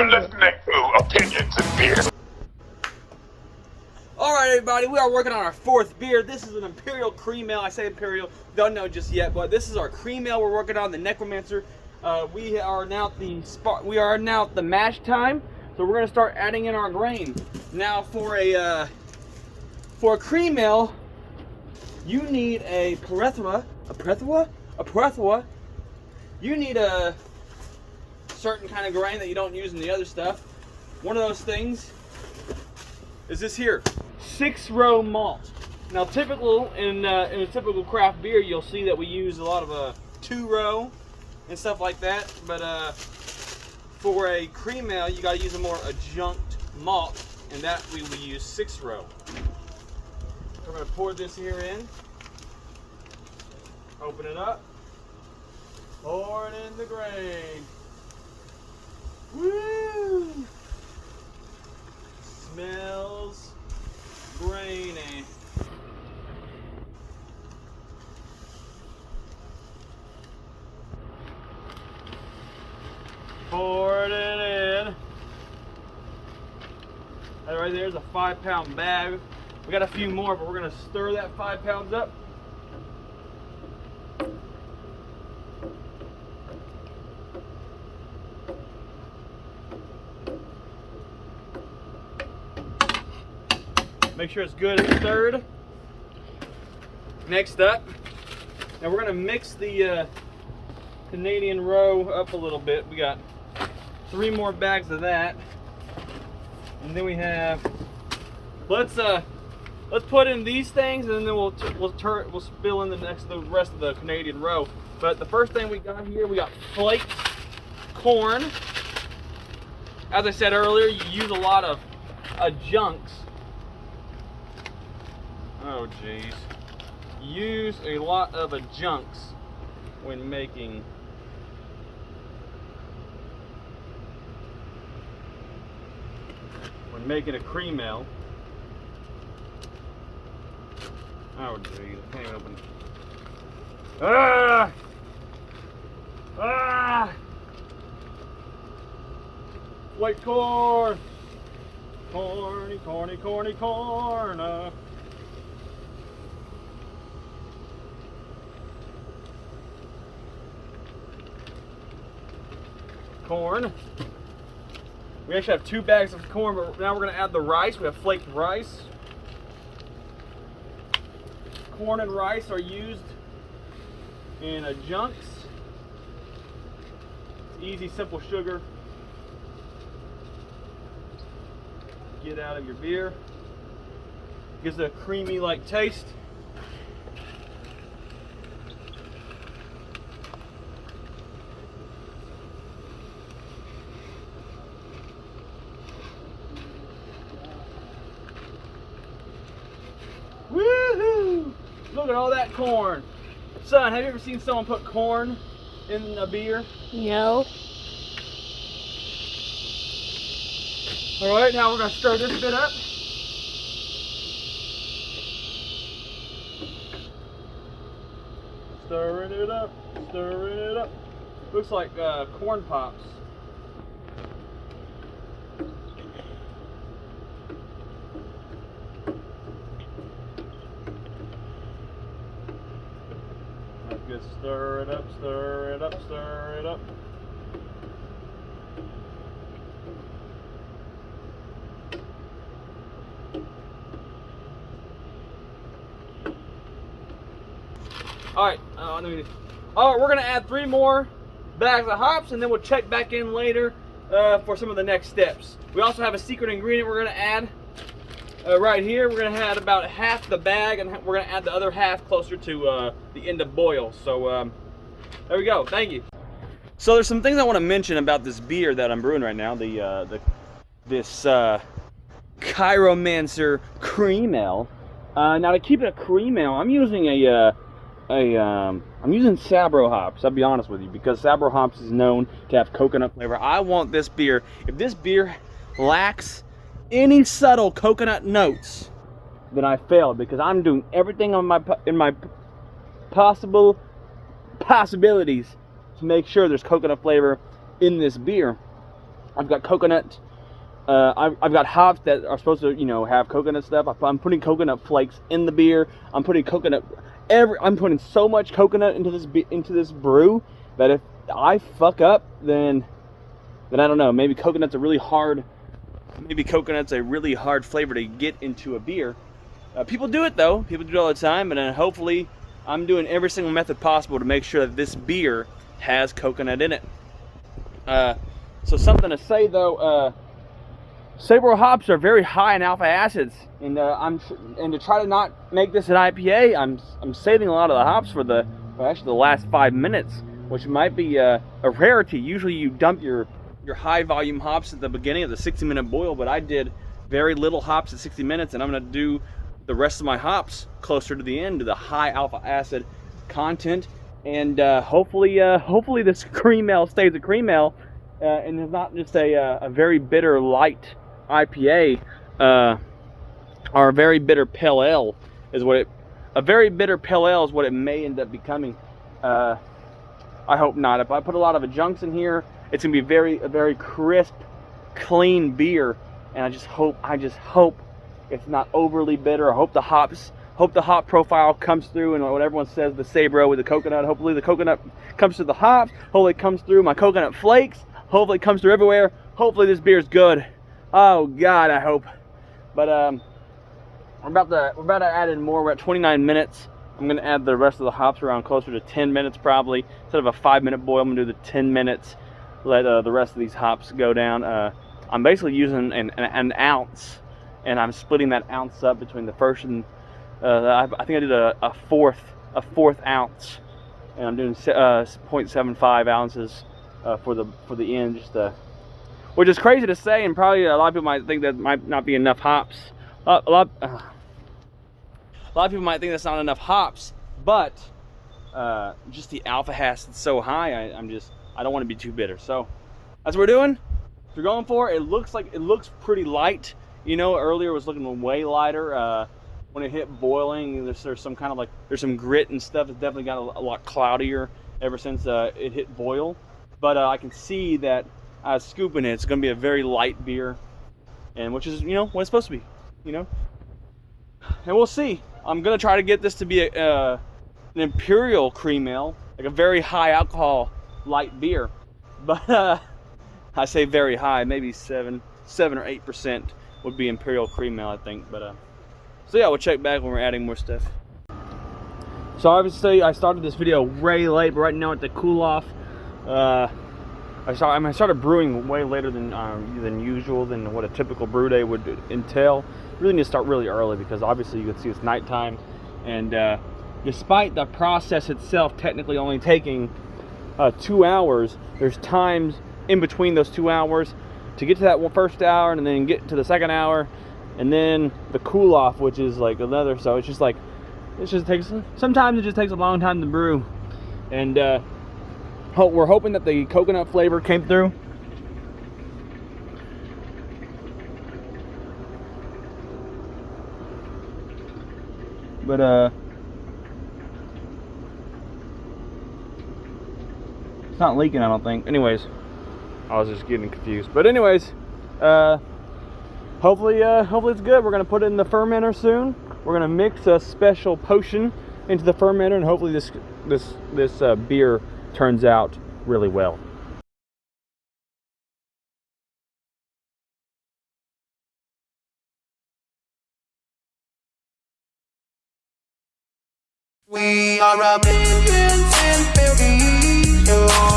listening to Opinions and Beer. Alright everybody, we are working on our fourth beer. This is an Imperial Cream Ale. I say Imperial, don't know just yet, but this is our Cream Ale we're working on, the Necromancer. We are now at the mash time, so we're gonna start adding in our grain. Now for a Cream Ale, you need a plethora. You need a certain kind of grain that you don't use in the other stuff. One of those things is this here, 6-row malt. Now, typical in a typical craft beer, you'll see that we use a lot of 2-row and stuff like that. But for a cream ale, you got to use a more adjunct malt, and that we will use 6-row. We're going to pour this here in. Open it up. Pour it in the grain. Woo! Smells grainy. Pour it in. That right there is a 5-pound bag. We got a few more, but we're gonna stir that 5 pounds up. Make sure it's good and stirred. Next up, now we're gonna mix the Canadian row up a little bit. We got 3 more bags of that, and then we have. Let's put in these things, and then we'll spill in the rest of the Canadian row. But the first thing we got here, we got flaked corn. As I said earlier, you use a lot of adjuncts. Oh geez. Use a lot of adjuncts when making a cream ale. Oh geez, I can't even open it. Ah! Ah! White corn! Corny, corny, corny, corn! Corn. We actually have 2 bags of corn, but now we're going to add the rice. We have flaked rice. Corn and rice are used in adjuncts. It's easy, simple sugar. Get out of your beer. Gives it a creamy-like taste. Woohoo! Look at all that corn. Son, have you ever seen someone put corn in a beer? No. Alright, now we're going to stir this bit up. Stirring it up, stirring it up. Looks like corn pops. Good. Stir it up, stir it up, stir it up. Alright, we're going to add 3 more bags of hops, and then we'll check back in later for some of the next steps. We also have a secret ingredient we're going to add right here. We're going to add about half the bag, and we're going to add the other half closer to the end of boil. So there we go. Thank you. So there's some things I want to mention about this beer that I'm brewing right now. This Cryomancer Cream Ale. Now to keep it a cream ale, I'm using I'm using Sabro hops. I'll be honest with you, because Sabro hops is known to have coconut flavor. I want this beer. If this beer lacks any subtle coconut notes, then I failed, because I'm doing everything in my possibilities to make sure there's coconut flavor in this beer. I've got coconut. I've got hops that are supposed to, you know, have coconut stuff. I'm putting coconut flakes in the beer. I'm putting coconut. I'm putting so much coconut into this brew that if I fuck up, then I don't know. Maybe coconut's a really hard. Maybe coconut's a really hard flavor to get into a beer. People do it though. People do it all the time, and then hopefully I'm doing every single method possible to make sure that this beer has coconut in it. So something to say though. Sabro hops are very high in alpha acids, and to try to not make this an IPA, I'm saving a lot of the hops for actually the last 5 minutes, which might be a rarity. Usually you dump your high volume hops at the beginning of the 60-minute boil, but I did very little hops at 60 minutes, and I'm going to do the rest of my hops closer to the end to the high alpha acid content, and hopefully this cream ale stays a cream ale and is not just a very bitter light IPA, or a very bitter pale ale is what a very bitter pale ale is what it may end up becoming. I hope not. If I put a lot of adjuncts in here, it's gonna be a very crisp, clean beer, and I just hope it's not overly bitter. I hope the hop profile comes through, and what everyone says, the Sabro with the coconut. Hopefully the coconut comes through the hops. Hopefully it comes through my coconut flakes. Hopefully it comes through everywhere. Hopefully this beer is good. Oh God, I hope. But we're about to add in more. We're at 29 minutes. I'm gonna add the rest of the hops around closer to 10 minutes probably. Instead of a 5-minute boil, I'm gonna do the 10 minutes. Let the rest of these hops go down. I'm basically using an ounce, and I'm splitting that ounce up between the first and I think I did a fourth ounce, and I'm doing 0.75 ounces for the end, which is crazy to say, and probably a lot of people might think that might not be enough hops. A lot of people might think that's not enough hops, but just the alpha acid's so high, I don't want to be too bitter. So that's what we're doing. If you're going for it, it looks pretty light. You know, earlier it was looking way lighter. When it hit boiling, there's some kind of there's some grit and stuff. It's definitely got a lot cloudier ever since it hit boil. But I can see that scooping it, it's going to be a very light beer, and which is, you know, what it's supposed to be, you know. And we'll see. I'm going to try to get this to be an imperial cream ale, like a very high alcohol light beer. But I say very high, maybe 7 or 8% would be imperial cream ale, I think. But so yeah, we'll check back when we're adding more stuff. So obviously I started this video way late, but right now at the cool off. I started brewing way later than usual, than what a typical brew day would entail. Really need to start really early because obviously you can see it's nighttime, and despite the process itself technically only taking 2 hours, there's times in between those 2 hours to get to that first hour, and then get to the second hour, and then the cool off, which is like another. So sometimes it just takes a long time to brew, and we're hoping that the coconut flavor came through. But it's not leaking, I don't think. Anyways, I was just getting confused. But anyways, hopefully it's good. We're gonna put it in the fermenter soon. We're gonna mix a special potion into the fermenter, and hopefully this beer turns out really well. We are a million and billion.